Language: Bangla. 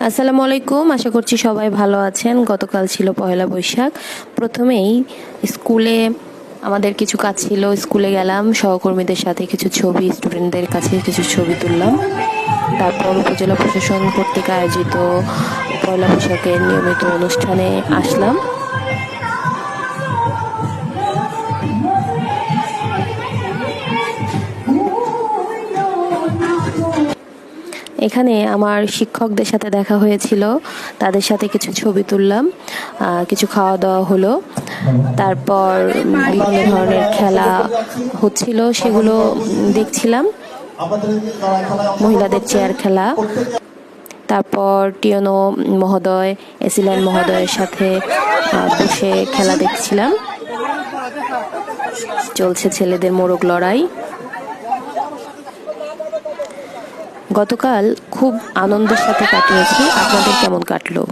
আসসালামু আলাইকুম, আশা করছি সবাই ভালো আছেন। গতকাল ছিল পহেলা বৈশাখ। প্রথমেই স্কুলে আমাদের কিছু কাজ ছিল, স্কুলে গেলাম, সহকর্মীদের সাথে কিছু ছবি, স্টুডেন্টদের কাছে কিছু ছবি তুললাম। তারপর উপজেলা প্রশাসন কর্তৃক আয়োজিত পয়লা বৈশাখের নিয়মিত অনুষ্ঠানে আসলাম। এখানে আমার শিক্ষকদের সাথে দেখা হয়েছিল, তাদের সাথে কিছু ছবি তুললাম, কিছু খাওয়া দাওয়া হলো। তারপর বিভিন্ন ধরনের খেলা হচ্ছিল, সেগুলো দেখছিলাম। মহিলাদের চেয়ার খেলা, তারপর টিয়নো মহোদয়, এসিল্যান্ড মহোদয়ের সাথে বসে খেলা দেখছিলাম। চলছে ছেলেদের মোরগ লড়াই। গতকাল খুব আনন্দের সাথে কাটিয়েছি। আপনাদের কেমন কাটলো?